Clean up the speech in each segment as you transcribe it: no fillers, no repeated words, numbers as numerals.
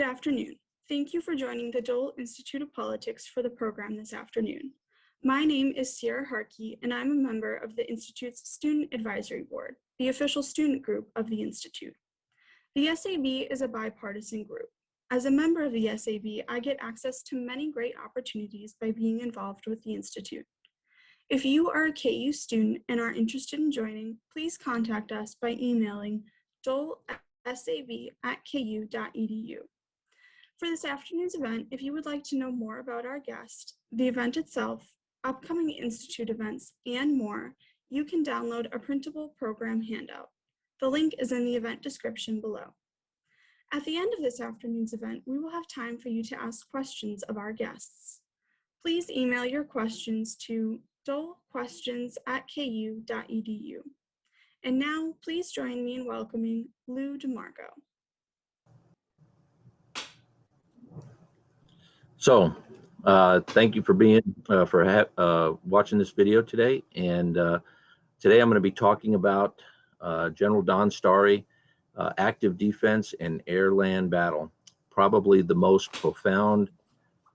afternoon. Thank you for joining the Dole Institute of Politics for the program this afternoon. My name is Sierra Harkey, and I'm a member of the Institute's Student Advisory Board, the official student group of the Institute. The SAB is a bipartisan group. As a member of the SAB, I get access to many great opportunities by being involved with the Institute. If you are a KU student and are interested in joining, please contact us by emailing dolesab@ku.edu. For this afternoon's event, if you would like to know more about our guest, the event itself, upcoming Institute events, and more, you can download a printable program handout. The link is in the event description below. At the end of this afternoon's event, we will have time for you to ask questions of our guests. Please email your questions to dolequestions@ku.edu. And now, please join me in welcoming Lou DeMarco. So, thank you for watching this video today. And today I'm going to be talking about General Donn Starry, active defense and airland battle, probably the most profound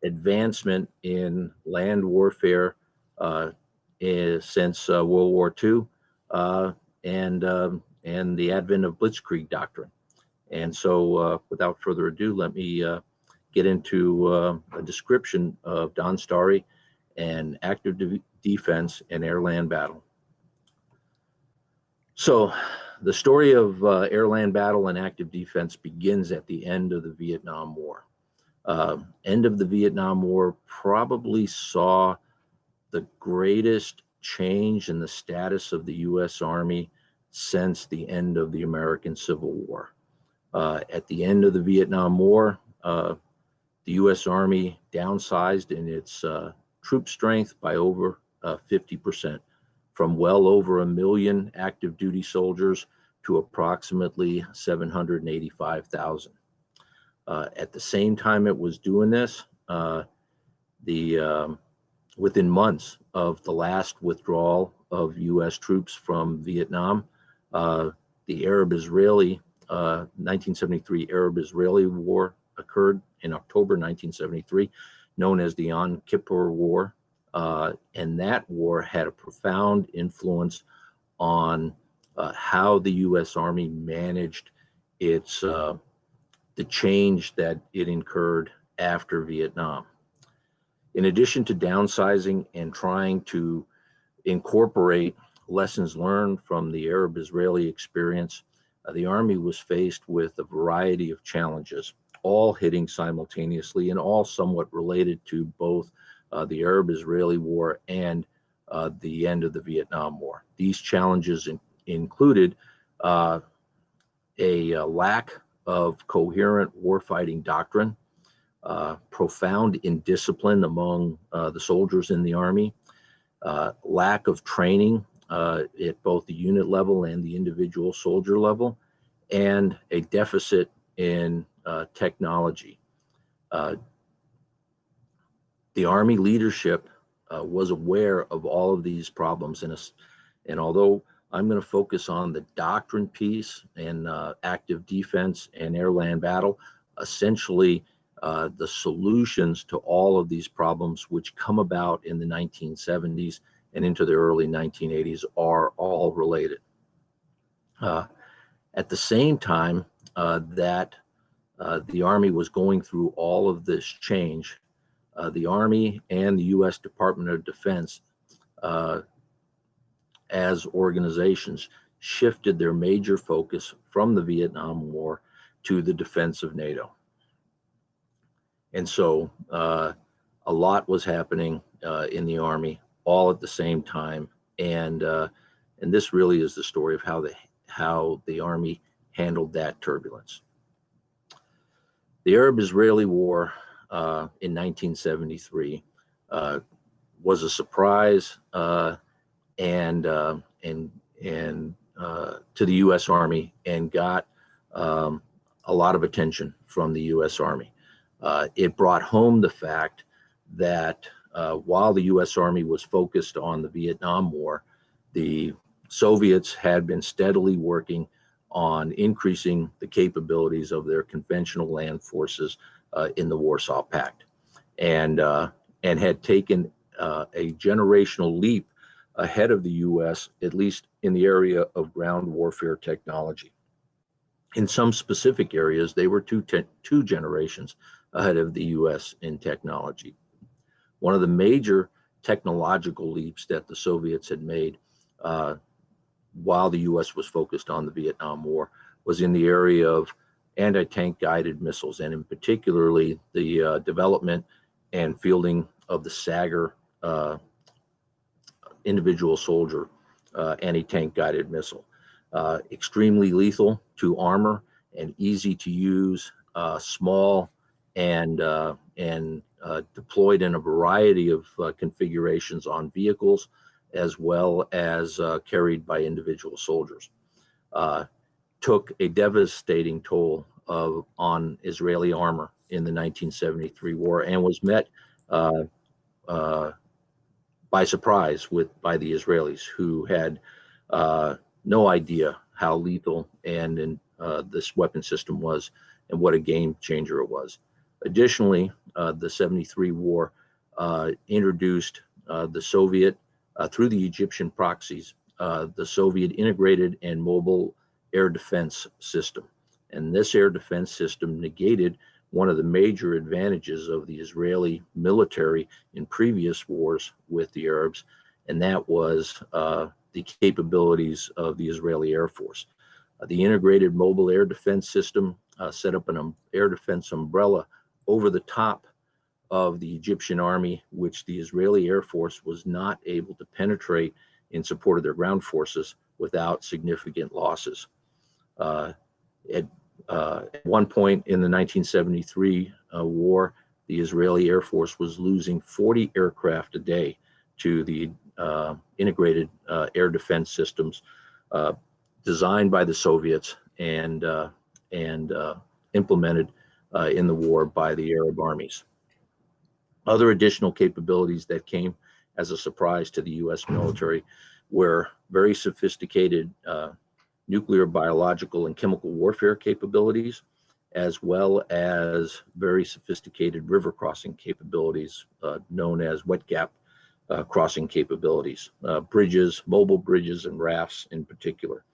advancement in land warfare since World War II and the advent of blitzkrieg doctrine. And so, without further ado, let me get into a description of Donn Starry and active defense and airland battle. So the story of airland battle and active defense begins at the end of the Vietnam War. End of the Vietnam War probably saw the greatest change in the status of the U.S. Army since the end of the American Civil War. At the end of the Vietnam War, the U.S. Army downsized in its troop strength by over 50%, from well over 1 million active duty soldiers to approximately 785,000. At the same time it was doing this, within months of the last withdrawal of U.S. troops from Vietnam, the Arab-Israeli 1973 Arab-Israeli War occurred in October 1973, known as the Yom Kippur War, and that war had a profound influence on how the U.S. Army managed its the change that it incurred after Vietnam. In addition to downsizing and trying to incorporate lessons learned from the Arab-Israeli experience, the Army was faced with a variety of challenges, all hitting simultaneously and all somewhat related to both the Arab-Israeli War and the end of the Vietnam War. These challenges included a lack of coherent warfighting doctrine, profound indiscipline among the soldiers in the Army, lack of training at both the unit level and the individual soldier level, and a deficit in technology. The Army leadership was aware of all of these problems, and although I'm going to focus on the doctrine piece and active defense and airland battle, essentially the solutions to all of these problems which come about in the 1970s and into the early 1980s are all related. At the same time that the Army was going through all of this change, the Army and the U.S. Department of Defense as organizations shifted their major focus from the Vietnam War to the defense of NATO. And so a lot was happening in the Army all at the same time, and this really is the story of how the Army handled that turbulence. The Arab-Israeli War in 1973 was a surprise and to the U.S. Army, and got a lot of attention from the U.S. Army. It brought home the fact that while the U.S. Army was focused on the Vietnam War, the Soviets had been steadily working on increasing the capabilities of their conventional land forces in the Warsaw Pact, and had taken a generational leap ahead of the U.S., at least in the area of ground warfare technology. In some specific areas, they were two generations ahead of the U.S. in technology. One of the major technological leaps that the Soviets had made while the U.S. was focused on the Vietnam War was in the area of anti-tank guided missiles, and in particularly the development and fielding of the Sagger individual soldier anti-tank guided missile. Extremely lethal to armor and easy to use, small and deployed in a variety of configurations on vehicles, as well as carried by individual soldiers. Took a devastating toll on Israeli armor in the 1973 war, and was met by surprise by the Israelis, who had no idea how lethal and this weapon system was, and what a game changer it was. Additionally, the 73 war introduced the Soviet, through the Egyptian proxies, the Soviet integrated and mobile air defense system. And this air defense system negated one of the major advantages of the Israeli military in previous wars with the Arabs, and that was the capabilities of the Israeli Air Force. The integrated mobile air defense system set up an air defense umbrella over the top of the Egyptian army, which the Israeli Air Force was not able to penetrate in support of their ground forces without significant losses. At one point in the 1973 war, the Israeli Air Force was losing 40 aircraft a day to the integrated air defense systems designed by the Soviets and implemented in the war by the Arab armies. Other additional capabilities that came as a surprise to the U.S. military were very sophisticated nuclear, biological, and chemical warfare capabilities, as well as very sophisticated river crossing capabilities known as wet gap crossing capabilities, bridges, mobile bridges, and rafts in particular.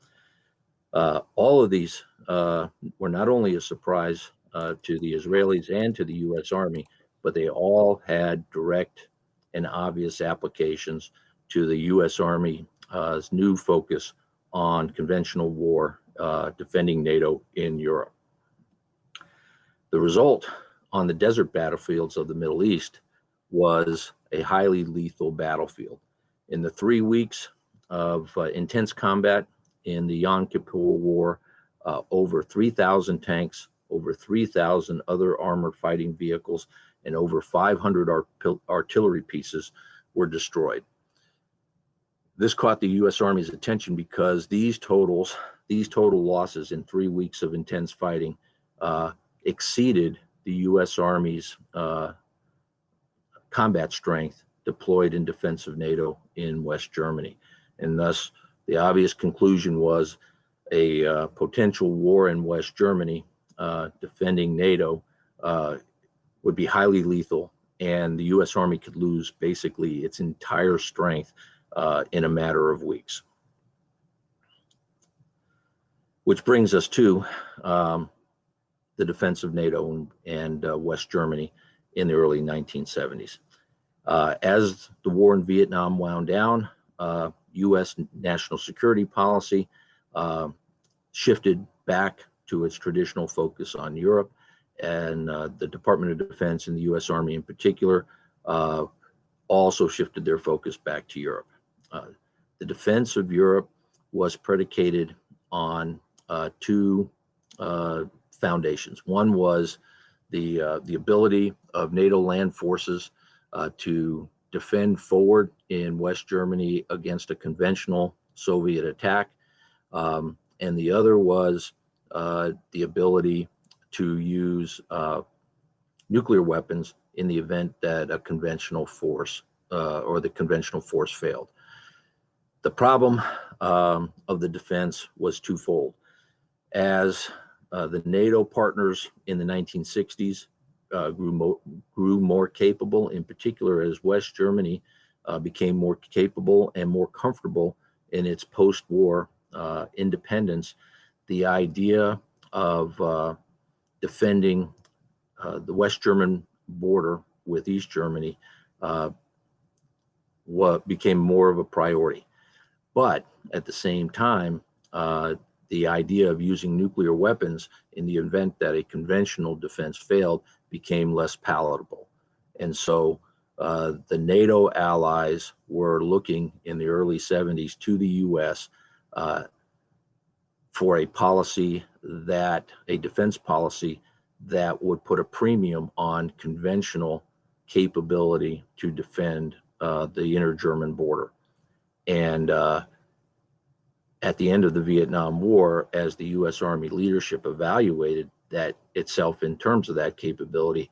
All of these were not only a surprise to the Israelis and to the U.S. Army, but they all had direct and obvious applications to the U.S. Army's new focus on conventional war, defending NATO in Europe. The result on the desert battlefields of the Middle East was a highly lethal battlefield. In the 3 weeks of intense combat in the Yom Kippur War, over 3,000 tanks, over 3,000 other armored fighting vehicles, and over 500 artillery pieces were destroyed. This caught the U.S. Army's attention because these total losses in 3 weeks of intense fighting exceeded the U.S. Army's combat strength deployed in defense of NATO in West Germany. And thus, the obvious conclusion was a potential war in West Germany defending NATO would be highly lethal, and the U.S. Army could lose basically its entire strength in a matter of weeks. Which brings us to the defense of NATO and West Germany in the early 1970s. As the war in Vietnam wound down, U.S. national security policy shifted back to its traditional focus on Europe, and the Department of Defense and the U.S. Army in particular also shifted their focus back to Europe. The defense of Europe was predicated on two foundations. One was the ability of NATO land forces to defend forward in West Germany against a conventional Soviet attack, and the other was the ability to use nuclear weapons in the event that a conventional force or the conventional force failed. The problem of the defense was twofold. As the NATO partners in the 1960s grew more capable, in particular as West Germany became more capable and more comfortable in its post-war independence, the idea of defending the West German border with East Germany became more of a priority. But at the same time, the idea of using nuclear weapons in the event that a conventional defense failed became less palatable. And so the NATO allies were looking in the early 70s to the US for a defense policy that would put a premium on conventional capability to defend the inner German border. And at the end of the Vietnam War, as the US Army leadership evaluated that itself in terms of that capability,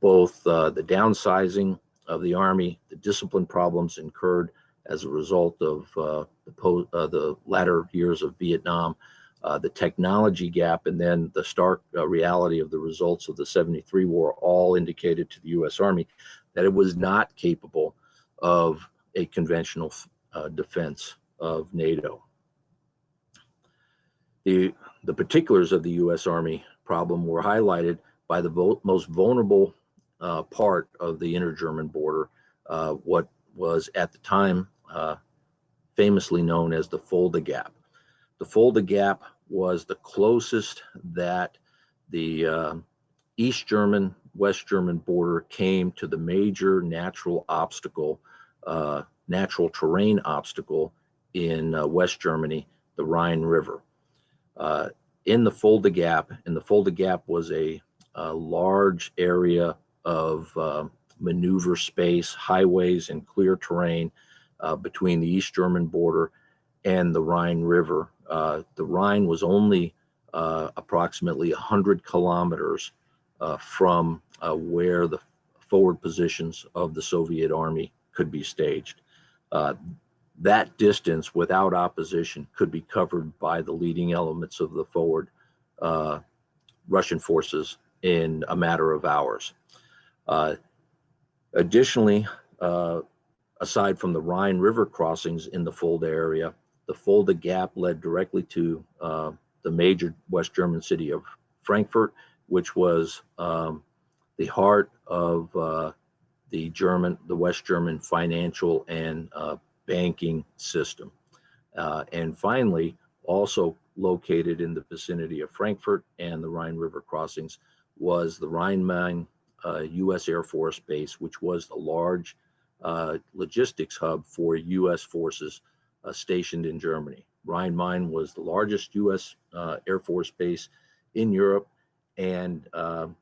both the downsizing of the Army, the discipline problems incurred as a result of the latter years of Vietnam, the technology gap, and then the stark reality of the results of the 73 war all indicated to the US Army that it was not capable of a conventional defense of NATO. The particulars of the US Army problem were highlighted by the most vulnerable part of the inner German border, what was at the time famously known as the Fulda Gap. The Fulda Gap was the closest that the East German, West German border came to the major natural terrain obstacle in West Germany, the Rhine River. In the Fulda Gap, and the Fulda Gap was a large area of maneuver space, highways, and clear terrain between the East German border and the Rhine River. The Rhine was only approximately 100 kilometers from where the forward positions of the Soviet Army could be staged. That distance without opposition could be covered by the leading elements of the forward Russian forces in a matter of hours. Additionally, aside from the Rhine River crossings in the Fulda area, the Fulda Gap led directly to the major West German city of Frankfurt, which was the heart of the West German financial and banking system. And finally, also located in the vicinity of Frankfurt and the Rhine River crossings was the Rhein-Main U.S. Air Force Base, which was the large logistics hub for U.S. forces stationed in Germany. Rhein-Main was the largest U.S. Air Force base in Europe and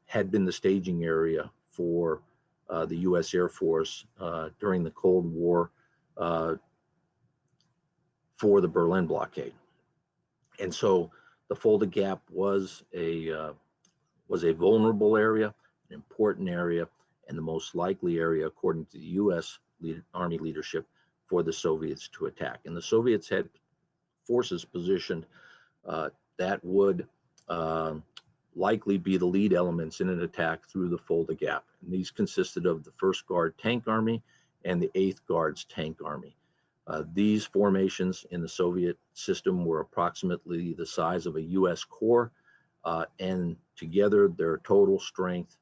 had been the staging area for the U.S. Air Force during the Cold War for the Berlin blockade. And so the Fulda Gap was a vulnerable area, an important area, and the most likely area, according to the U.S. Army leadership, for the Soviets to attack. And the Soviets had forces positioned that would likely be the lead elements in an attack through the Fulda Gap. And these consisted of the 1st Guard Tank Army and the 8th Guards Tank Army. These formations in the Soviet system were approximately the size of a U.S. corps, and together their total strength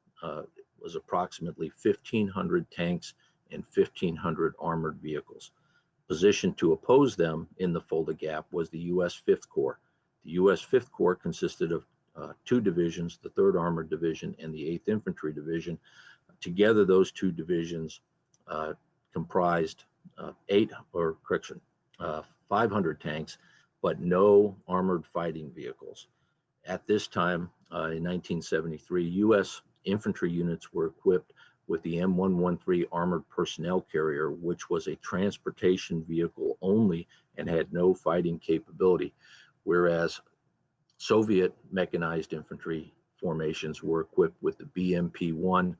was approximately 1,500 tanks and 1,500 armored vehicles. Positioned to oppose them in the Fulda Gap was the U.S. 5th Corps. The U.S. 5th Corps consisted of 2 divisions, the 3rd Armored Division and the 8th Infantry Division. Together, those 2 divisions comprised 500 tanks, but no armored fighting vehicles. At this time, in 1973, U.S. infantry units were equipped with the M113 armored personnel carrier, which was a transportation vehicle only and had no fighting capability, whereas Soviet mechanized infantry formations were equipped with the BMP-1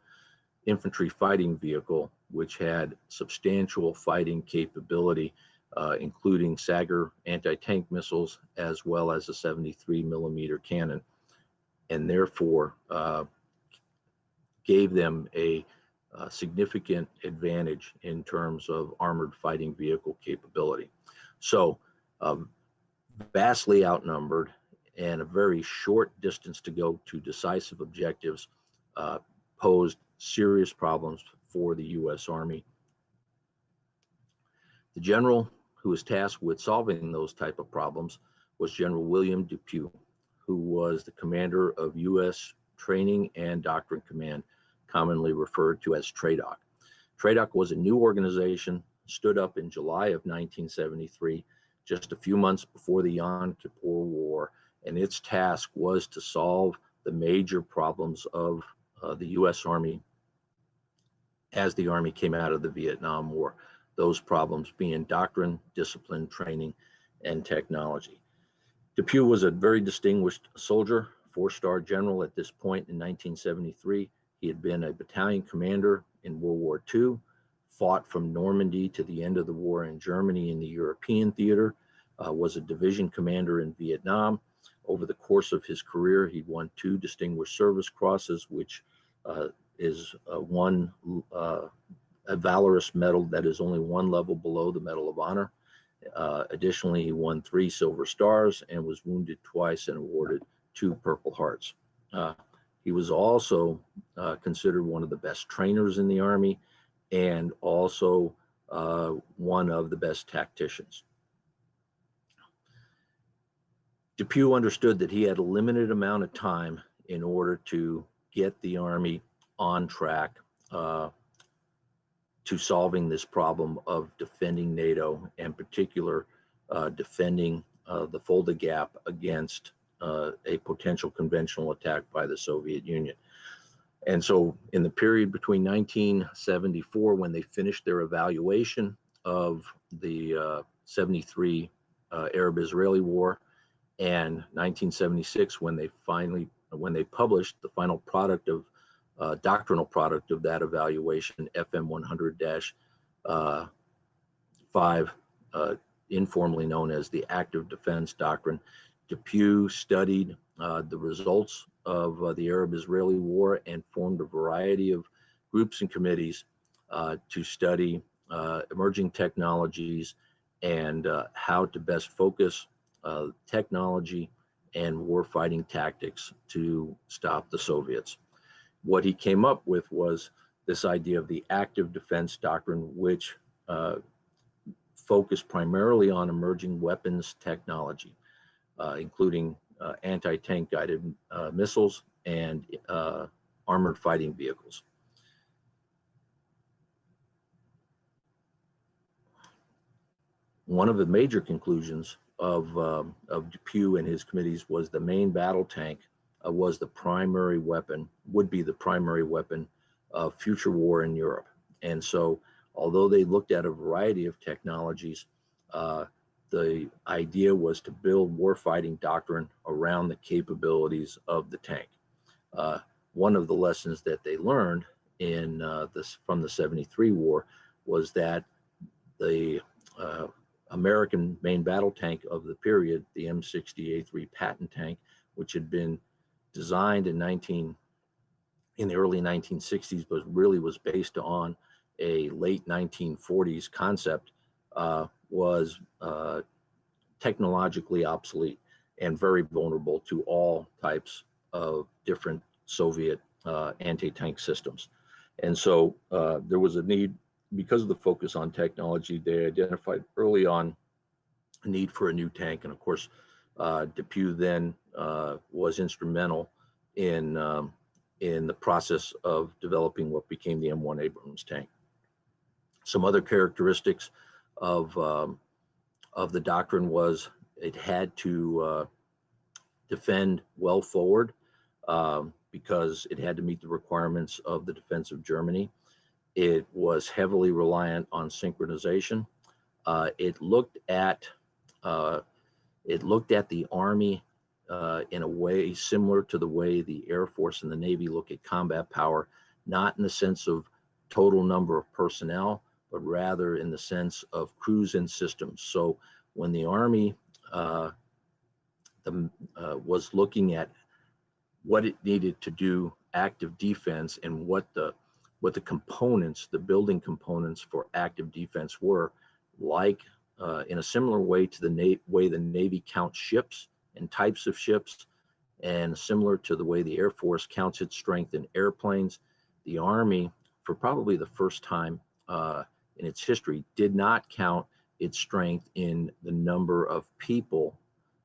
infantry fighting vehicle, which had substantial fighting capability including Sager anti-tank missiles, as well as a 73 millimeter cannon, and therefore gave them a significant advantage in terms of armored fighting vehicle capability. So vastly outnumbered and a very short distance to go to decisive objectives posed serious problems for the U.S. Army. The general who was tasked with solving those type of problems was General William Depuy, who was the commander of U.S. Training and Doctrine Command, commonly referred to as TRADOC. TRADOC was a new organization, stood up in July of 1973, just a few months before the Yom Kippur War, and its task was to solve the major problems of the U.S. Army as the Army came out of the Vietnam War. Those problems being doctrine, discipline, training, and technology. Depuy was a very distinguished soldier, four-star general at this point in 1973. He had been a battalion commander in World War II, fought from Normandy to the end of the war in Germany in the European theater, was a division commander in Vietnam. Over the course of his career, he won 2 Distinguished Service Crosses, which is a valorous medal that is only one level below the Medal of Honor. Additionally, he won 3 Silver Stars and was wounded twice and awarded 2 Purple Hearts. He was also considered one of the best trainers in the Army and also one of the best tacticians. Depuy understood that he had a limited amount of time in order to get the Army on track to solving this problem of defending NATO, and in particular defending the Fulda Gap against a potential conventional attack by the Soviet Union. And so in the period between 1974, when they finished their evaluation of the 73 Arab-Israeli War, and 1976, when they published the final product of doctrinal product of that evaluation, FM 100-5, informally known as the Active Defense Doctrine, Depuy studied the results of the Arab-Israeli War and formed a variety of groups and committees to study emerging technologies and how to best focus technology and warfighting tactics to stop the Soviets. What he came up with was this idea of the Active Defense Doctrine, which focused primarily on emerging weapons technology, including anti-tank guided missiles and armored fighting vehicles. One of the major conclusions of Depuy and his committees was the main battle tank was the primary weapon, would be the primary weapon of future war in Europe. And so, although they looked at a variety of technologies, the idea was to build warfighting doctrine around the capabilities of the tank. One of the lessons that they learned in from the 73 war was that the American main battle tank of the period, the M60A3 Patton tank, which had been designed in the early 1960s, but really was based on a late 1940s concept, was technologically obsolete and very vulnerable to all types of different Soviet anti-tank systems. And so there was a need, because of the focus on technology, they identified early on a need for a new tank. And of course, Depuy then was instrumental in the process of developing what became the M1 Abrams tank. Some other characteristics of the doctrine was it had to defend well forward because it had to meet the requirements of the defense of Germany. It was heavily reliant on synchronization. It looked at the Army in a way similar to the way the Air Force and the Navy look at combat power, not in the sense of total number of personnel, but rather in the sense of crews and systems. So when the Army was looking at what it needed to do active defense and what the components, the building components for active defense were, like in a similar way to the way the Navy counts ships and types of ships, and similar to the way the Air Force counts its strength in airplanes, the Army, for probably the first time in its history, did not count its strength in the number of people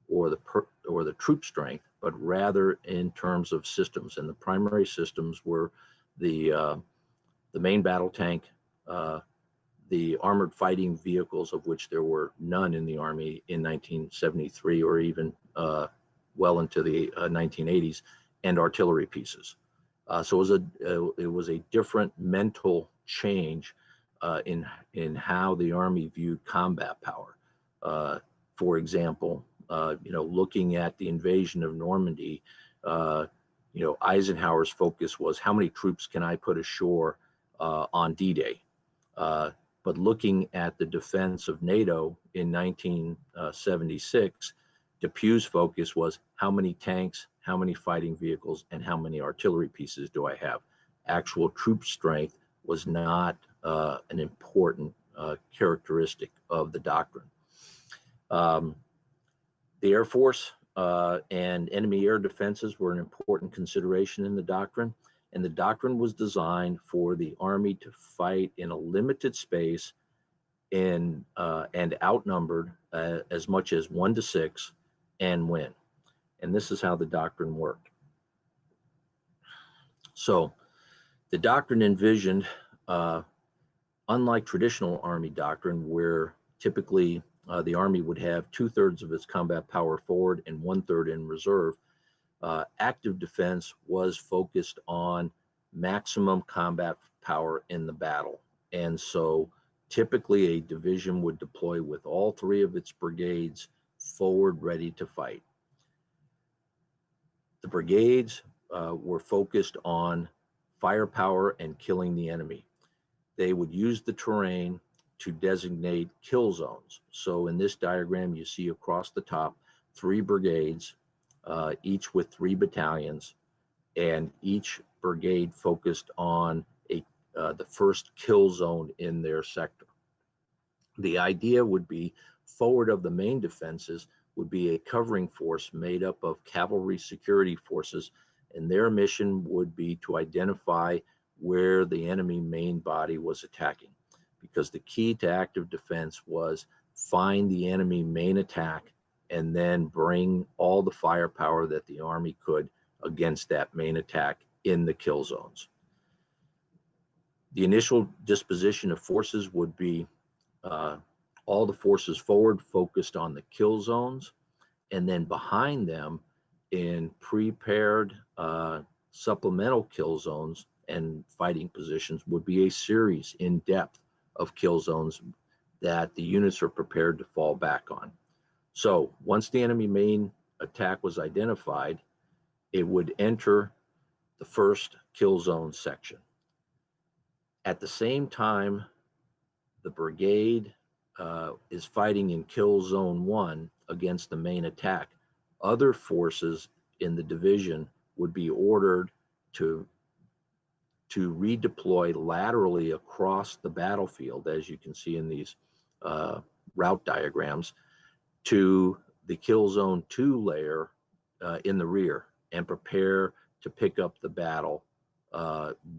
or the troop strength, but rather in terms of systems. And the primary systems were the main battle tank, the armored fighting vehicles, of which there were none in the Army in 1973 or even well into the 1980s, and artillery pieces. So it was a different mental change in how the Army viewed combat power. For example, looking at the invasion of Normandy, Eisenhower's focus was how many troops can I put ashore on D-Day? But looking at the defense of NATO in 1976, Depuy's focus was how many tanks, how many fighting vehicles, and how many artillery pieces do I have? Actual troop strength was not an important characteristic of the doctrine. The Air Force and enemy air defenses were an important consideration in the doctrine, and the doctrine was designed for the Army to fight in a limited space and outnumbered as much as 1 to 6 and win. And this is how the doctrine worked. So the doctrine envisioned, unlike traditional Army doctrine, where typically the Army would have 2/3 of its combat power forward and 1/3 in reserve, active defense was focused on maximum combat power in the battle. And so typically a division would deploy with all 3 of its brigades forward, ready to fight. The brigades were focused on firepower and killing the enemy. They would use the terrain to designate kill zones. So in this diagram, you see across the top 3 brigades, each with 3 battalions, and each brigade focused on the first kill zone in their sector. The idea would be forward of the main defenses would be a covering force made up of cavalry security forces, and their mission would be to identify where the enemy main body was attacking, because the key to active defense was find the enemy main attack and then bring all the firepower that the Army could against that main attack in the kill zones. The initial disposition of forces would be all the forces forward focused on the kill zones, and then behind them in prepared supplemental kill zones and fighting positions would be a series in depth of kill zones that the units are prepared to fall back on. So once the enemy main attack was identified, it would enter the first kill zone section. At the same time, the brigade is fighting in kill zone 1 against the main attack. Other forces in the division would be ordered to redeploy laterally across the battlefield, as you can see in these route diagrams, to the kill zone 2 layer in the rear, and prepare to pick up the battle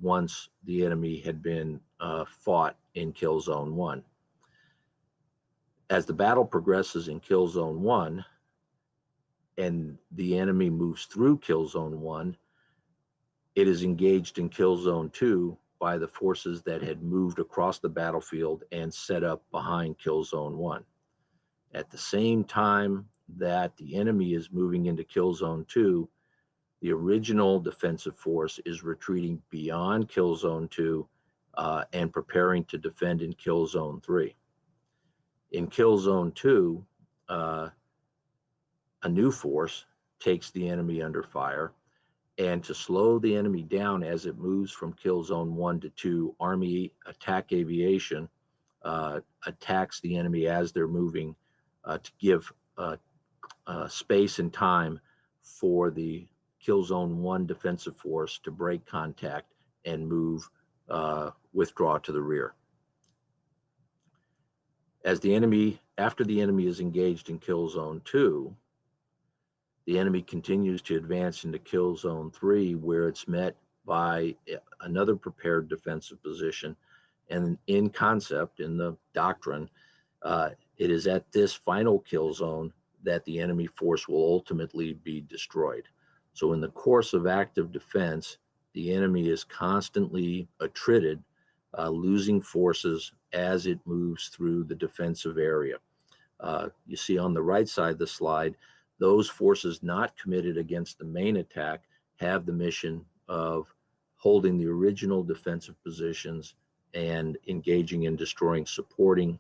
once the enemy had been fought in kill zone 1. As the battle progresses in kill zone 1 and the enemy moves through kill zone 1, it is engaged in kill zone 2 by the forces that had moved across the battlefield and set up behind kill zone 1. At the same time that the enemy is moving into kill zone 2, the original defensive force is retreating beyond kill zone 2 and preparing to defend in kill zone 3. In kill zone 2, a new force takes the enemy under fire, and to slow the enemy down as it moves from kill zone 1 to 2, Army attack aviation attacks the enemy as they're moving to give space and time for the Kill Zone 1 defensive force to break contact and move, withdraw to the rear. After the enemy is engaged in Kill Zone 2, the enemy continues to advance into Kill Zone 3, where it's met by another prepared defensive position. And in concept, in the doctrine, it is at this final kill zone that the enemy force will ultimately be destroyed. So in the course of active defense, the enemy is constantly attrited, losing forces as it moves through the defensive area. You see on the right side of the slide, those forces not committed against the main attack have the mission of holding the original defensive positions and engaging in destroying supporting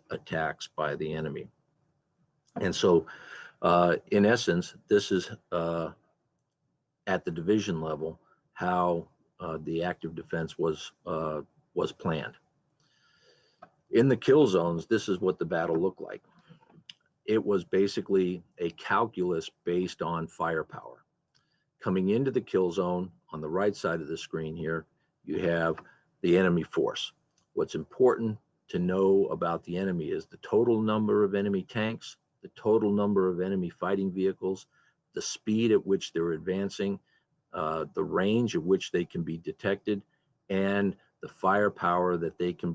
attacks by the enemy. And so, in essence, this is at the division level how the active defense was planned. In the kill zones, this is what the battle looked like. It was basically a calculus based on firepower. Coming into the kill zone, on the right side of the screen here, you have the enemy force. What's important to know about the enemy is the total number of enemy tanks, the total number of enemy fighting vehicles, the speed at which they're advancing, the range at which they can be detected, and the firepower that they can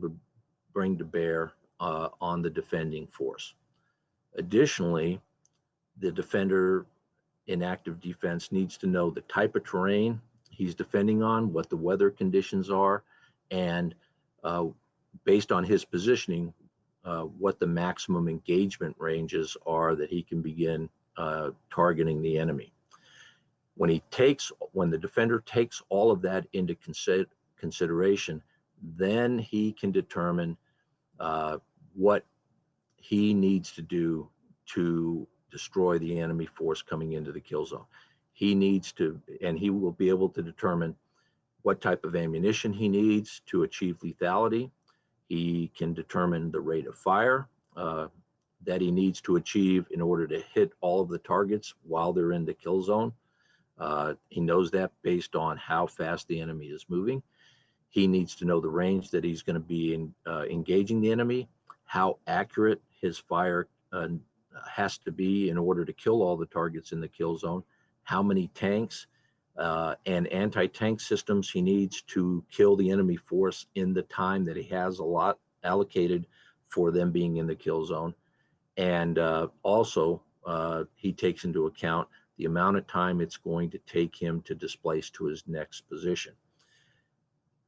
bring to bear on the defending force. Additionally, the defender in active defense needs to know the type of terrain he's defending on, what the weather conditions are, and based on his positioning, what the maximum engagement ranges are that he can begin targeting the enemy. When the defender takes all of that into consideration, then he can determine what he needs to do to destroy the enemy force coming into the kill zone. He will be able to determine what type of ammunition he needs to achieve lethality. He can determine the rate of fire that he needs to achieve in order to hit all of the targets while they're in the kill zone. He knows that based on how fast the enemy is moving. He needs to know the range that he's going to be engaging the enemy, how accurate his fire has to be in order to kill all the targets in the kill zone, how many tanks and anti-tank systems he needs to kill the enemy force in the time that he has allocated for them being in the kill zone. And also, he takes into account the amount of time it's going to take him to displace to his next position.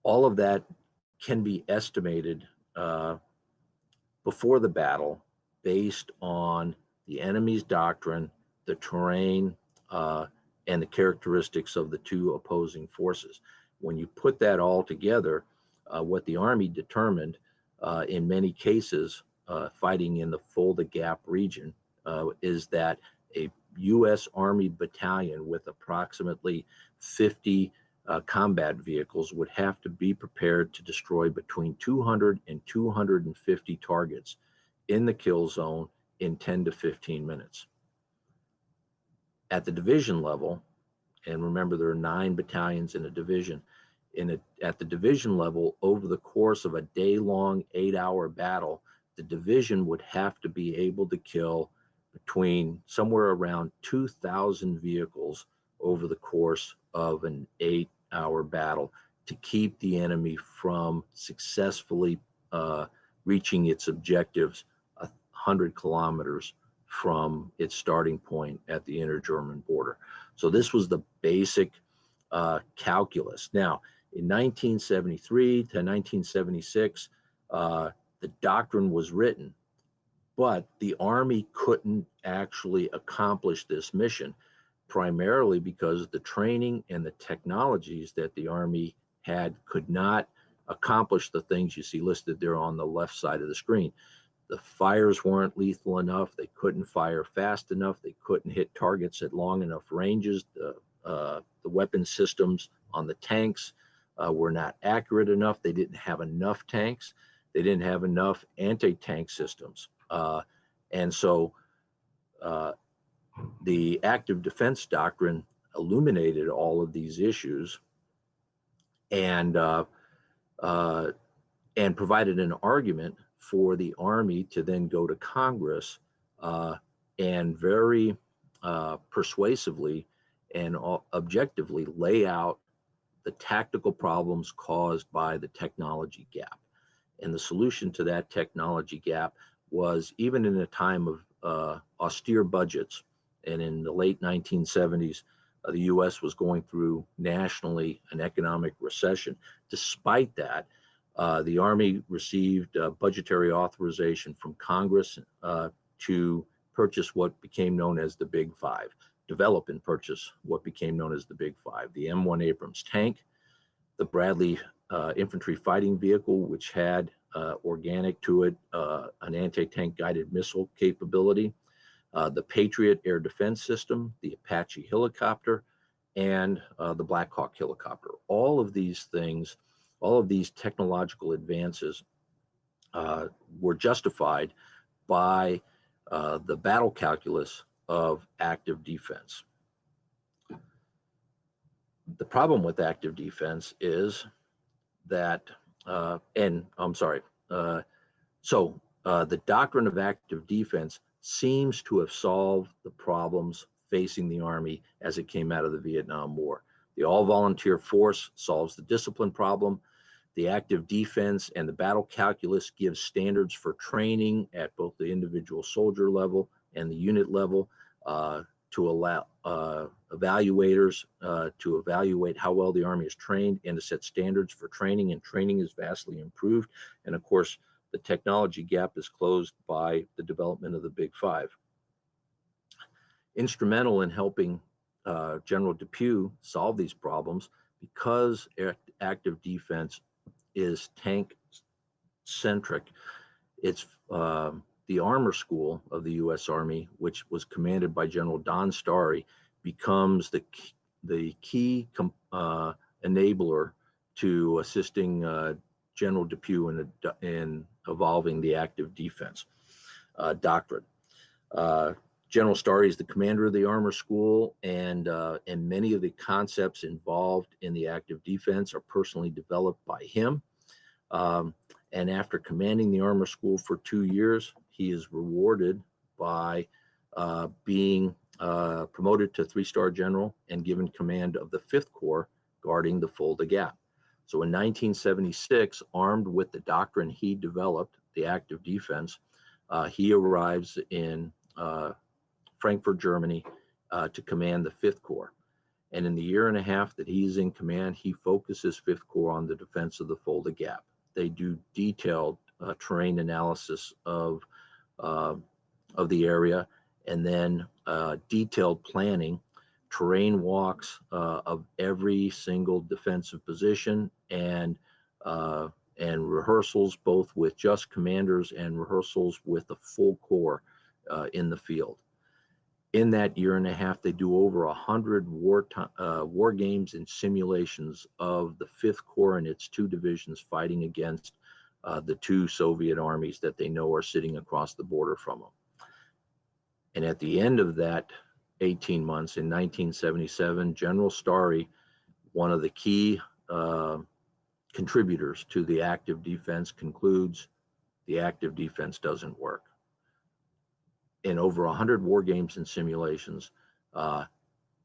All of that can be estimated before the battle based on the enemy's doctrine, the terrain, and the characteristics of the two opposing forces. When you put that all together, what the Army determined in many cases, fighting in the Fulda Gap region, is that a U.S. Army battalion with approximately 50 combat vehicles would have to be prepared to destroy between 200 and 250 targets in the kill zone in 10 to 15 minutes. At the division level, and remember there are 9 battalions in a division, at the division level, over the course of a day-long 8-hour battle, the division would have to be able to kill between somewhere around 2,000 vehicles over the course of an 8-hour battle to keep the enemy from successfully reaching its objectives 100 kilometers from its starting point at the inter-German border. So this was the basic calculus. Now, in 1973 to 1976, the doctrine was written, but the Army couldn't actually accomplish this mission, primarily because the training and the technologies that the Army had could not accomplish the things you see listed there on the left side of the screen. The fires weren't lethal enough. They couldn't fire fast enough. They couldn't hit targets at long enough ranges. The weapon systems on the tanks were not accurate enough. They didn't have enough tanks. They didn't have enough anti-tank systems. And so the active defense doctrine illuminated all of these issues and provided an argument for the Army to then go to Congress and very persuasively and objectively lay out the tactical problems caused by the technology gap. And the solution to that technology gap was, even in a time of austere budgets, and in the late 1970s, the US was going through nationally an economic recession. Despite that, the Army received budgetary authorization from Congress to purchase what became known as the Big Five, develop and purchase what became known as the Big Five: the M1 Abrams tank, the Bradley infantry fighting vehicle, which had organic to it an anti-tank guided missile capability, the Patriot air defense system, the Apache helicopter, and the Black Hawk helicopter. All of these things, all of these technological advances were justified by the battle calculus of active defense. The problem with active defense is that, the doctrine of active defense seems to have solved the problems facing the Army as it came out of the Vietnam War. The all-volunteer force solves the discipline problem. The active defense and the battle calculus gives standards for training at both the individual soldier level and the unit level to allow evaluators to evaluate how well the Army is trained and to set standards for training, and training is vastly improved. And of course, the technology gap is closed by the development of the Big Five. Instrumental in helping General Depuy solve these problems, because active defense is tank centric. It's the armor school of the U.S. Army, which was commanded by General Donn Starry, becomes the key enabler to assisting General Depuy in evolving the active defense doctrine. General Starry is the commander of the armor school, and many of the concepts involved in the active defense are personally developed by him. And after commanding the armor school for 2 years, he is rewarded by being promoted to 3-star general and given command of the 5th Corps, guarding the Fulda Gap. So in 1976, armed with the doctrine he developed, the active defense, he arrives in Frankfurt, Germany, to command the 5th Corps. And in the year and a half that he's in command, he focuses 5th Corps on the defense of the Fulda Gap. They do detailed terrain analysis of the area, and then detailed planning, terrain walks of every single defensive position, and rehearsals, both with just commanders and rehearsals with the full corps in the field. In that year and a half, they do over 100 war games and simulations of the 5th Corps and its 2 divisions fighting against the 2 Soviet armies that they know are sitting across the border from them. And at the end of that 18 months, in 1977, General Starry, one of the key contributors to the active defense, concludes the active defense doesn't work. In over 100 war games and simulations, the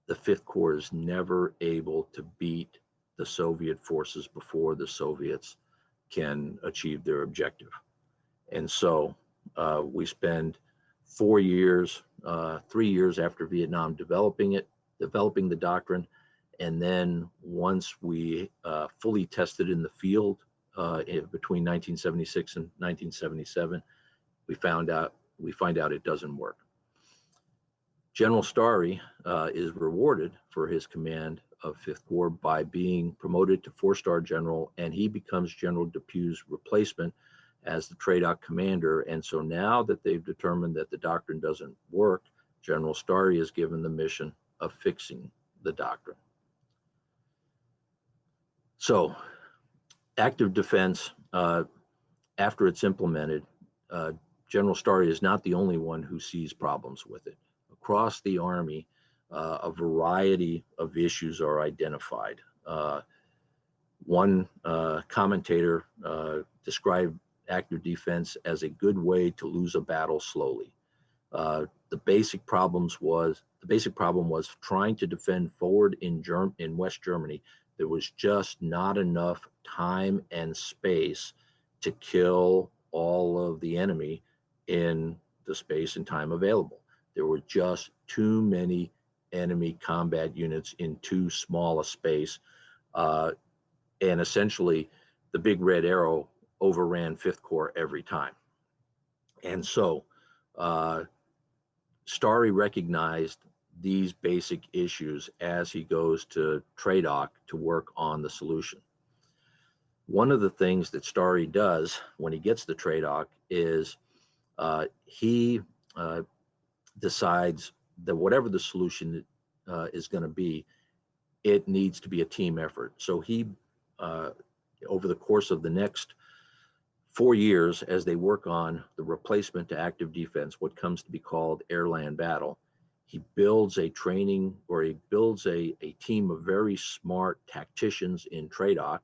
5th Corps is never able to beat the Soviet forces before the Soviets can achieve their objective. And so we spend 4 years, 3 years after Vietnam developing the doctrine. And then once we fully tested in the field between 1976 and 1977, we find out it doesn't work. General Starry is rewarded for his command of 5th Corps by being promoted to 4-star general, and he becomes General Depuy's replacement as the TRADOC commander. And so now that they've determined that the doctrine doesn't work, General Starry is given the mission of fixing the doctrine. So active defense after it's implemented, General Starry is not the only one who sees problems with it. Across the Army, a variety of issues are identified. One commentator described active defense as a good way to lose a battle slowly. The basic problem was trying to defend forward in West Germany. There was just not enough time and space to kill all of the enemy in the space and time available. There were just too many enemy combat units in too small a space. And essentially, the big red arrow overran Fifth Corps every time. And so Starry recognized these basic issues as he goes to TRADOC to work on the solution. One of the things that Starry does when he gets to TRADOC is he decides that whatever the solution is going to be, it needs to be a team effort. So he, over the course of the next 4 years, as they work on the replacement to active defense, what comes to be called Airland Battle, he builds a training, or he builds a team of very smart tacticians in TRADOC.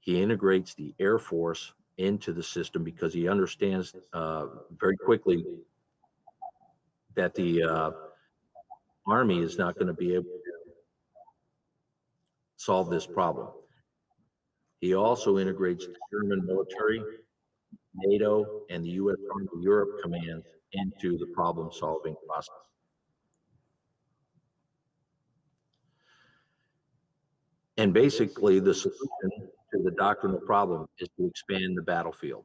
He integrates the Air Force into the system because he understands very quickly that the Army is not going to be able to solve this problem. He also integrates the German military, NATO, and the U.S. Army Europe commands into the problem-solving process. And basically, the solution to the doctrinal problem is to expand the battlefield.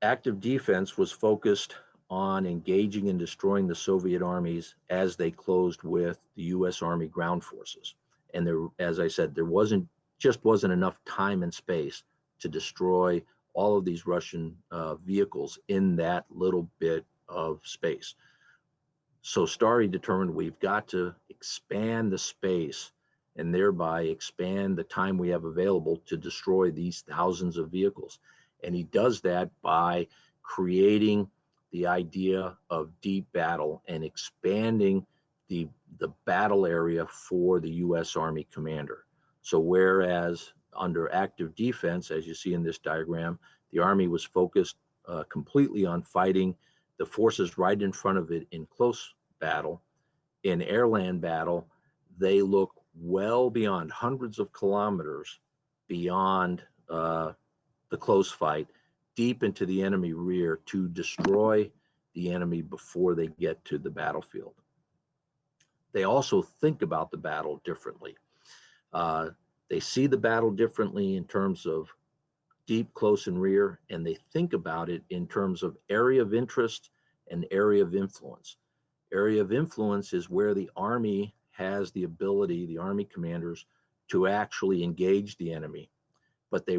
Active defense was focused on engaging and destroying the Soviet armies as they closed with the U.S. Army ground forces. And there, as I said, there wasn't enough time and space to destroy all of these Russian vehicles in that little bit of space. So Starry determined we've got to expand the space and thereby expand the time we have available to destroy these thousands of vehicles. And he does that by creating the idea of deep battle and expanding the battle area for the U.S. Army commander. So whereas under active defense, as you see in this diagram, the Army was focused completely on fighting the forces right in front of it in close battle, in airland battle, they look well beyond hundreds of kilometers beyond the close fight, deep into the enemy rear to destroy the enemy before they get to the battlefield. They also think about the battle differently. They see the battle differently in terms of deep, close, and rear, and they think about it in terms of area of interest and area of influence. Area of influence is where the Army has the ability, the Army commanders, to actually engage the enemy. But the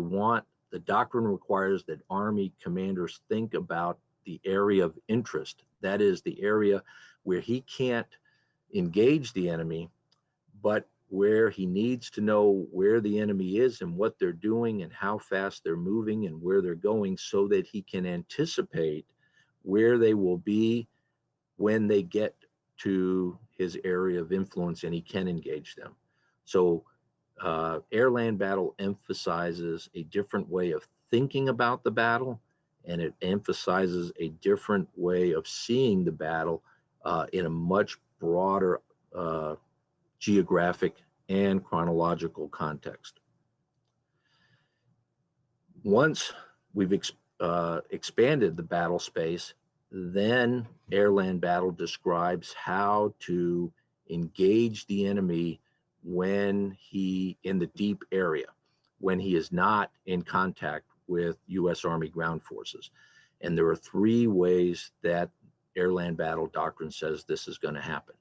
doctrine requires that Army commanders think about the area of interest. That is the area where he can't engage the enemy, but where he needs to know where the enemy is and what they're doing and how fast they're moving and where they're going, so that he can anticipate where they will be when they get to his area of influence and he can engage them. So Airland Battle emphasizes a different way of thinking about the battle, and it emphasizes a different way of seeing the battle in a much broader geographic and chronological context. Once we've expanded the battle space, then Airland Battle describes how to engage the enemy when in the deep area, when he is not in contact with U.S. Army ground forces. And there are 3 ways that Airland Battle doctrine says this is going to happen.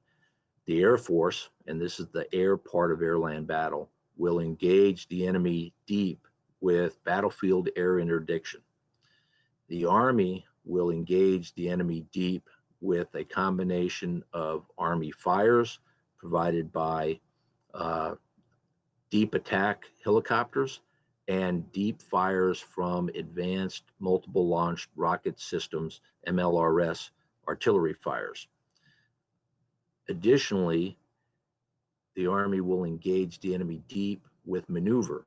The Air Force, and this is the air part of Airland Battle, will engage the enemy deep with battlefield air interdiction. The Army will engage the enemy deep with a combination of Army fires provided by deep attack helicopters and deep fires from advanced multiple launched rocket systems, MLRS, artillery fires. Additionally, the Army will engage the enemy deep with maneuver.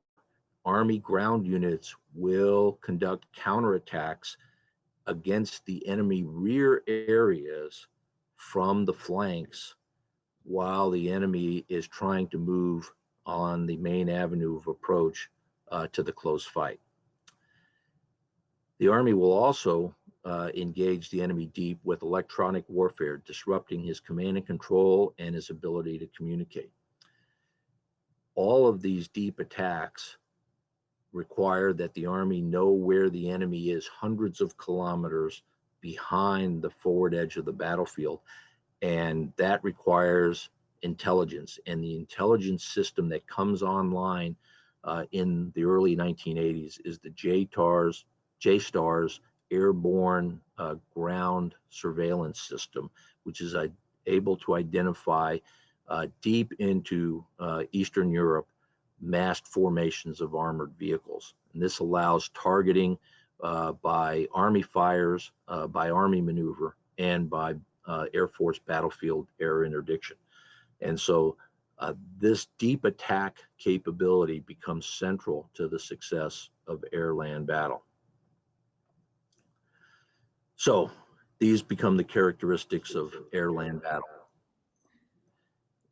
Army ground units will conduct counterattacks against the enemy rear areas from the flanks while the enemy is trying to move on the main avenue of approach to the close fight. The Army will also engage the enemy deep with electronic warfare, disrupting his command and control and his ability to communicate. All of these deep attacks require that the Army know where the enemy is hundreds of kilometers behind the forward edge of the battlefield. And that requires intelligence. And the intelligence system that comes online in the early 1980s is the JSTARS airborne ground surveillance system, which is able to identify deep into Eastern Europe massed formations of armored vehicles. And this allows targeting by Army fires, by Army maneuver, and by Air Force battlefield air interdiction. And so this deep attack capability becomes central to the success of air-land battle. So these become the characteristics of air-land battle.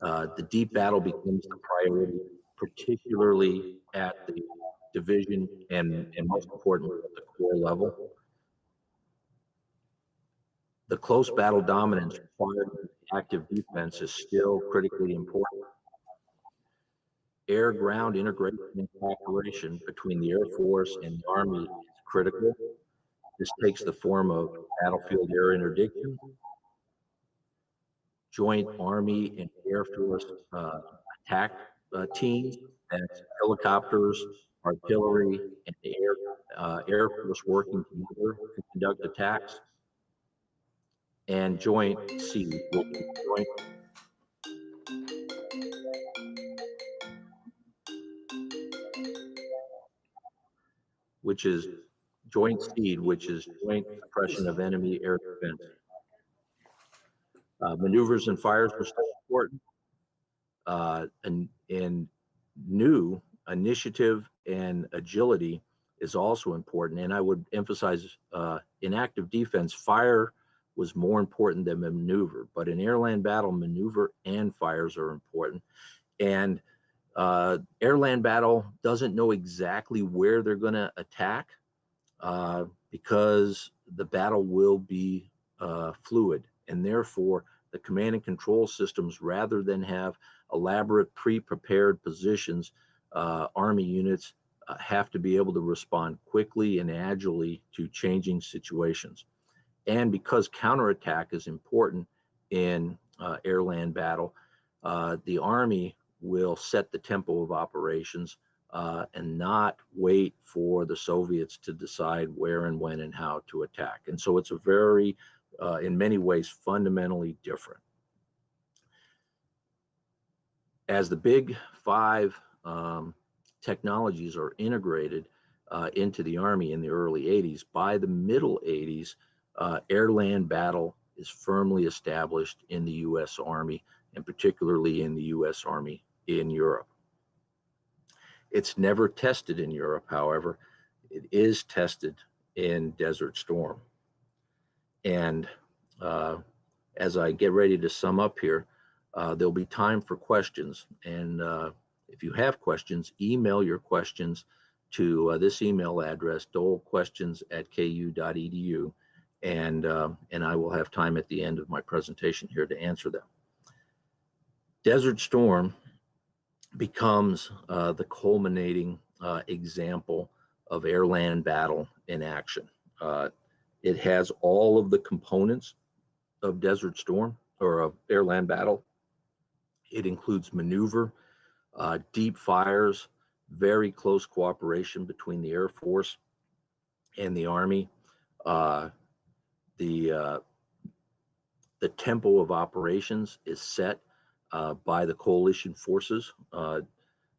The deep battle becomes the priority, particularly at the division and most importantly, at the corps level. The close battle dominance required in active defense is still critically important. Air-ground integration and cooperation between the Air Force and the Army is critical. This takes the form of battlefield air interdiction, joint Army and Air Force attack teams, that's helicopters, artillery, and Air Force working together to conduct attacks. And joint C, which is joint SEAD, which is joint suppression of enemy air defense. Maneuvers and fires are still important. And new initiative and agility is also important. And I would emphasize in active defense, fire was more important than maneuver, but in air-land battle, maneuver and fires are important. And air-land battle doesn't know exactly where they're going to attack because the battle will be fluid, and therefore the command and control systems, rather than have elaborate pre-prepared positions, Army units have to be able to respond quickly and agilely to changing situations. And because counterattack is important in air-land battle, the Army will set the tempo of operations and not wait for the Soviets to decide where and when and how to attack. And so it's a very, in many ways, fundamentally different. As the big five technologies are integrated into the Army in the early 80s, by the middle 80s, air-land battle is firmly established in the U.S. Army, and particularly in the U.S. Army in Europe. It's never tested in Europe, however. It is tested in Desert Storm. And as I get ready to sum up here, there'll be time for questions. And if you have questions, email your questions to this email address, dolequestions@ku.edu. And I will have time at the end of my presentation here to answer them. Desert Storm becomes the culminating example of air-land battle in action. It has all of the components of Desert Storm or of air-land battle. It includes maneuver, deep fires, very close cooperation between the Air Force and the Army. The tempo of operations is set by the coalition forces.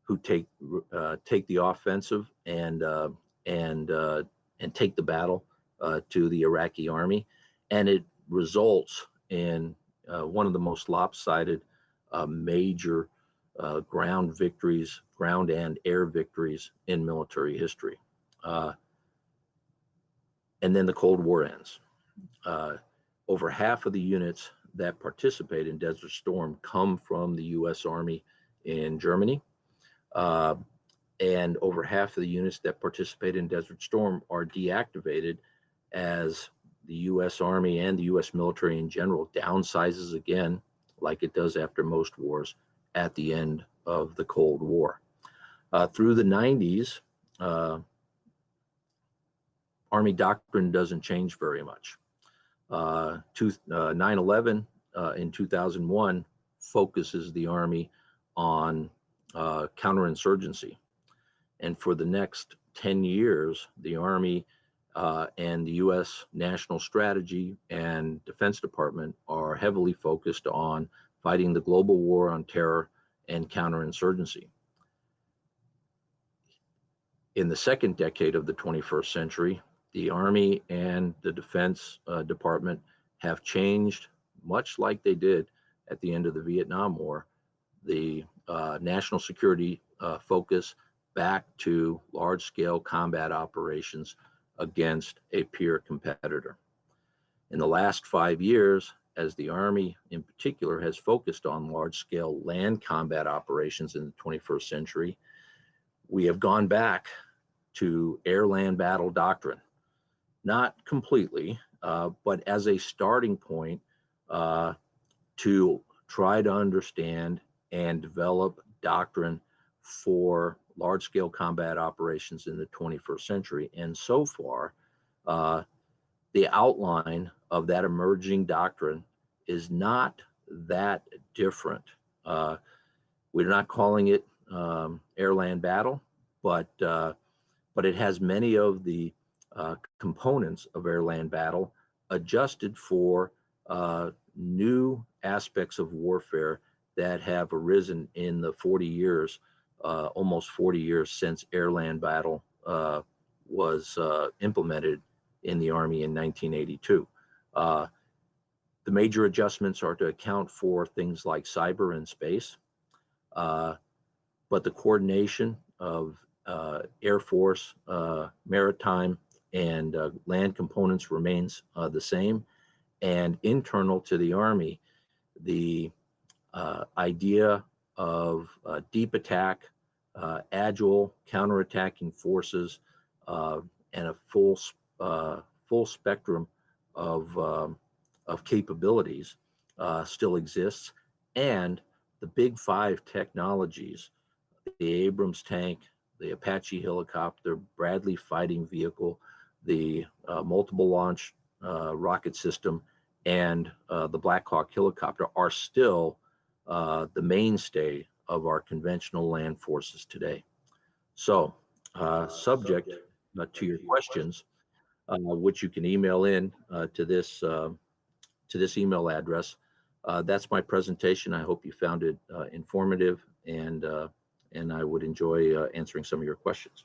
who take the offensive and take the battle to the Iraqi army, and it results in one of the most lopsided major ground victories, ground and air victories in military history. And then the Cold War ends. Over half of the units that participate in Desert Storm come from the U.S. Army in Germany. And over half of the units that participate in Desert Storm are deactivated as the U.S. Army and the U.S. military in general downsizes again, like it does after most wars, at the end of the Cold War. Through the 90s, Army doctrine doesn't change very much. 9/11 in 2001 focuses the Army on counterinsurgency. And for the next 10 years, the Army and the U.S. National Strategy and Defense Department are heavily focused on fighting the global war on terror and counterinsurgency. In the second decade of the 21st century, the Army and the Defense Department have changed, much like they did at the end of the Vietnam War, the national security focus back to large-scale combat operations against a peer competitor. In the last 5 years, as the Army in particular has focused on large-scale land combat operations in the 21st century, we have gone back to Airland Battle doctrine. Not completely, but as a starting point to try to understand and develop doctrine for large-scale combat operations in the 21st century. And so far, the outline of that emerging doctrine is not that different. We're not calling it Airland Battle, but it has many of the components of Airland Battle adjusted for new aspects of warfare that have arisen in the 40 years, almost 40 years since Airland Battle was implemented in the Army in 1982. The major adjustments are to account for things like cyber and space, but the coordination of Air Force, maritime, and land components remains the same. And internal to the Army, the idea of deep attack, agile counterattacking forces, and a full spectrum of capabilities still exists. And the big five technologies, the Abrams tank, the Apache helicopter, Bradley fighting vehicle, the multiple launch rocket system, and the Black Hawk helicopter are still the mainstay of our conventional land forces today. So, subject to your questions, which you can email in to this email address. That's my presentation. I hope you found it informative, and I would enjoy answering some of your questions.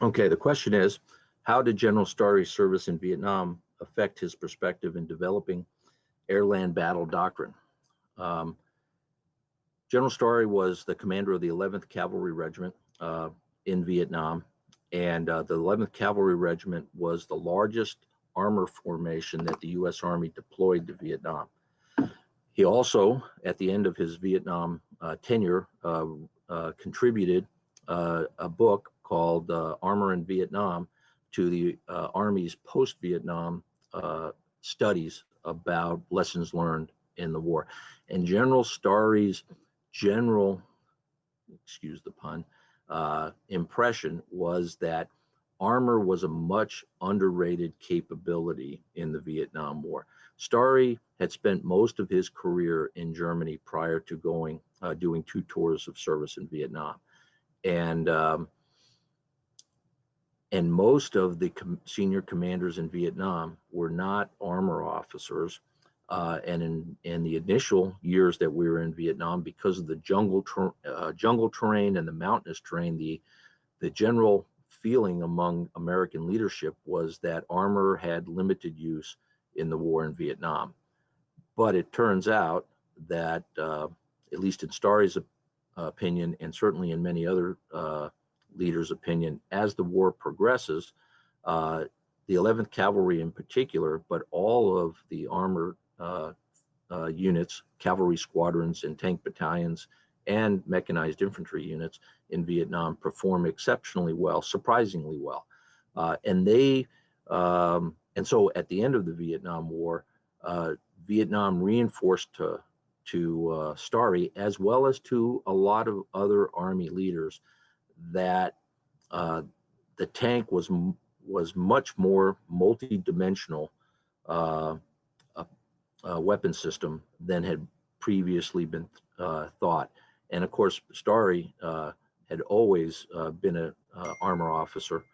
Okay, the question is, how did General Starry's service in Vietnam affect his perspective in developing Airland Battle doctrine? General Starry was the commander of the 11th Cavalry Regiment in Vietnam, and the 11th Cavalry Regiment was the largest armor formation that the U.S. Army deployed to Vietnam. He also, at the end of his Vietnam tenure, contributed a book called Armor in Vietnam to the Army's post-Vietnam studies about lessons learned in the war. And General Starry's general, excuse the pun, impression was that armor was a much underrated capability in the Vietnam War. Starry had spent most of his career in Germany prior to doing 2 tours of service in Vietnam. And most of the senior commanders in Vietnam were not armor officers. And in the initial years that we were in Vietnam, because of the jungle terrain and the mountainous terrain, the general feeling among American leadership was that armor had limited use in the war in Vietnam. But it turns out that, at least in Starry's opinion, and certainly in many other leaders' opinion, as the war progresses, the 11th Cavalry in particular, but all of the armored units, cavalry squadrons and tank battalions and mechanized infantry units in Vietnam perform exceptionally well, surprisingly well. And so at the end of the Vietnam War, Vietnam reinforced to Starry, as well as to a lot of other Army leaders, that the tank was much more multi-dimensional weapon system than had previously been thought. And of course, Starry had always been an armor officer,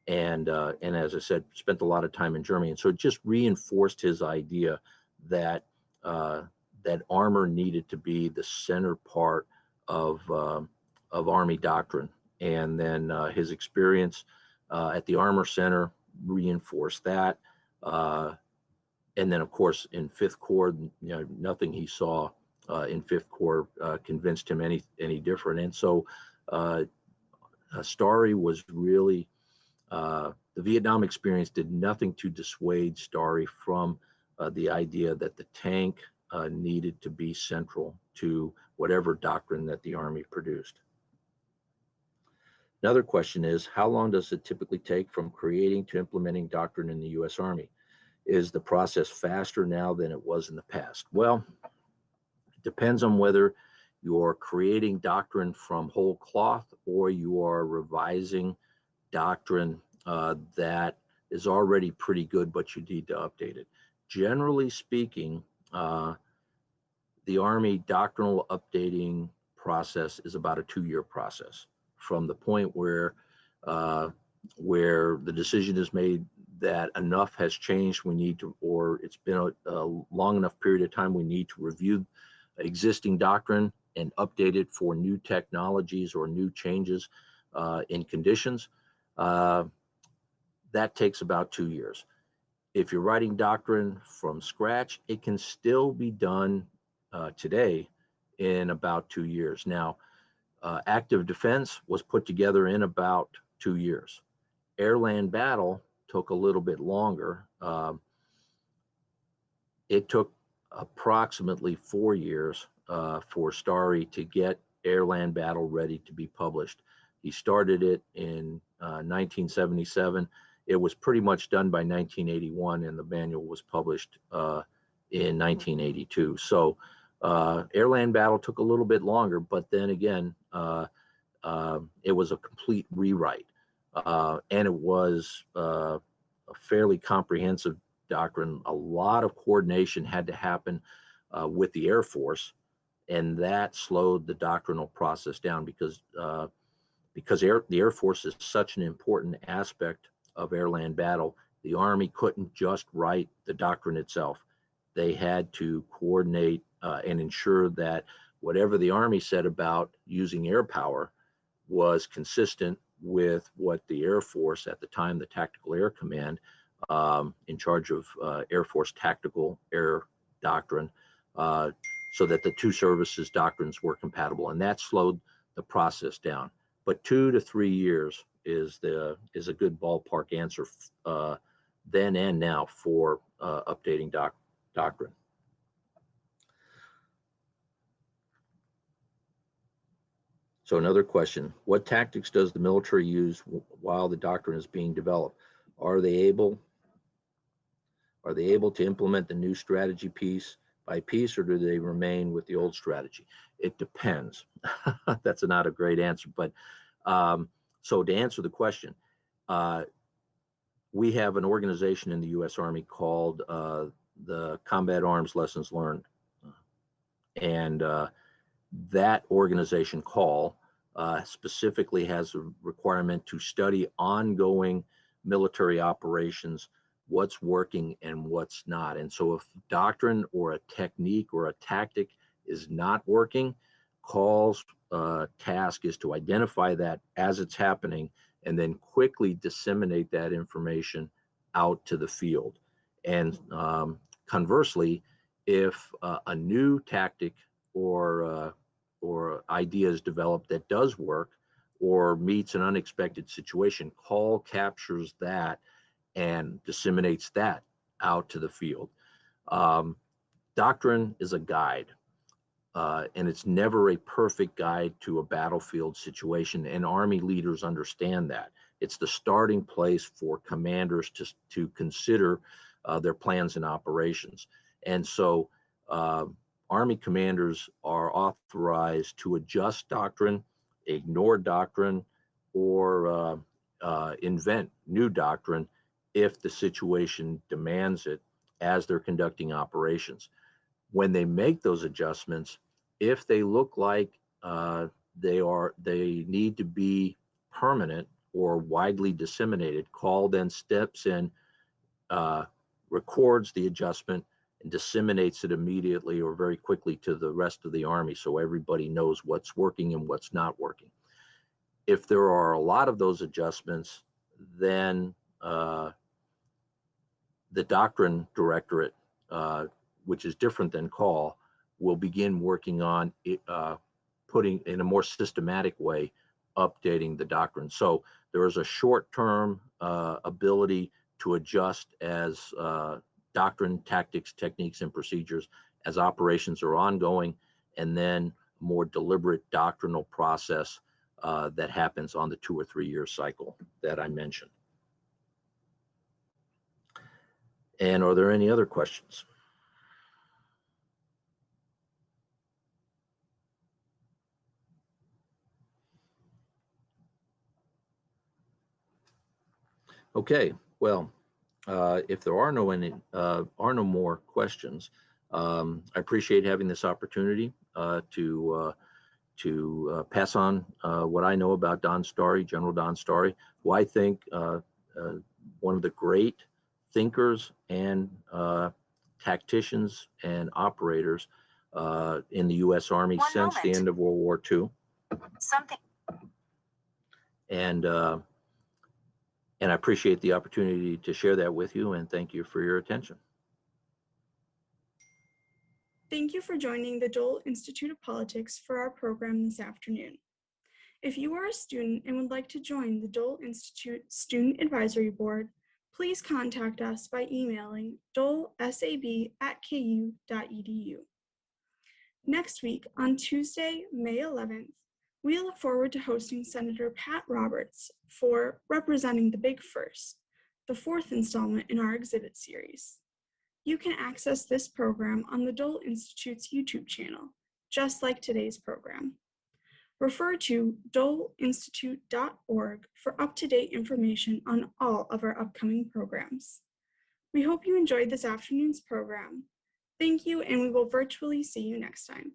and as I said, spent a lot of time in Germany, and so it just reinforced his idea that that armor needed to be the center part of Army doctrine. And then his experience at the Armor Center reinforced that. And then, of course, in Fifth Corps, nothing he saw in Fifth Corps convinced him any different. And so Starry was really, the Vietnam experience did nothing to dissuade Starry from the idea that the tank needed to be central to whatever doctrine that the Army produced. Another question is, how long does it typically take from creating to implementing doctrine in the U.S. Army? Is the process faster now than it was in the past? Well, it depends on whether you're creating doctrine from whole cloth or you are revising doctrine that is already pretty good, but you need to update it. Generally speaking, the Army doctrinal updating process is about a 2-year process, from the point where the decision is made that enough has changed, we need to, or it's been a long enough period of time, we need to review existing doctrine and update it for new technologies or new changes in conditions. That takes about 2 years. If you're writing doctrine from scratch, it can still be done today in about 2 years. Now, active defense was put together in about 2 years. Airland Battle took a little bit longer. It took approximately 4 years for Starry to get Airland Battle ready to be published. He started it in 1977. It was pretty much done by 1981, and the manual was published in 1982. So Airland Battle took a little bit longer, but then again, it was a complete rewrite, and it was a fairly comprehensive doctrine. A lot of coordination had to happen with the Air Force, and that slowed the doctrinal process down because the Air Force is such an important aspect of Airland Battle. The Army couldn't just write the doctrine itself. They had to coordinate and ensure that whatever the Army said about using air power was consistent with what the Air Force, at the time the Tactical Air Command, in charge of Air Force Tactical Air Doctrine, so that the two services doctrines were compatible, and that slowed the process down. But 2 to 3 years is a good ballpark answer then and now for updating doctrine. So another question: what tactics does the military use while the doctrine is being developed? Are they able to implement the new strategy piece by piece, or do they remain with the old strategy? It depends. That's not a great answer, but so to answer the question, we have an organization in the U.S. Army called the Combat Arms Lessons Learned. And that organization call specifically has a requirement to study ongoing military operations, what's working and what's not. And so if doctrine or a technique or a tactic is not working, call's task is to identify that as it's happening and then quickly disseminate that information out to the field. And conversely, if a new tactic or idea is developed that does work or meets an unexpected situation, call captures that and disseminates that out to the field. Doctrine is a guide, and it's never a perfect guide to a battlefield situation, and Army leaders understand that. It's the starting place for commanders to consider their plans and operations. And so Army commanders are authorized to adjust doctrine, ignore doctrine, or invent new doctrine if the situation demands it as they're conducting operations. When they make those adjustments, if they look like they need to be permanent or widely disseminated, call then steps in, records the adjustment, and disseminates it immediately or very quickly to the rest of the Army so everybody knows what's working and what's not working. If there are a lot of those adjustments, then the Doctrine Directorate, which is different than call, will begin working on putting in a more systematic way, updating the doctrine. So there is a short-term ability to adjust as doctrine, tactics, techniques, and procedures as operations are ongoing, and then a more deliberate doctrinal process that happens on the 2 or 3 year cycle that I mentioned. And are there any other questions? Okay, well, if there are no more questions, I appreciate having this opportunity to pass on what I know about Donn Starry, General Donn Starry, who I think one of the great thinkers and tacticians and operators in the U.S. Army since the end of World War II. And I appreciate the opportunity to share that with you, and thank you for your attention. Thank you for joining the Dole Institute of Politics for our program this afternoon. If you are a student and would like to join the Dole Institute Student Advisory Board, please contact us by emailing dolesab@ku.edu. Next week, on Tuesday, May 11th, we look forward to hosting Senator Pat Roberts for Representing the Big First, the 4th installment in our exhibit series. You can access this program on the Dole Institute's YouTube channel, just like today's program. Refer to doleinstitute.org for up-to-date information on all of our upcoming programs. We hope you enjoyed this afternoon's program. Thank you, and we will virtually see you next time.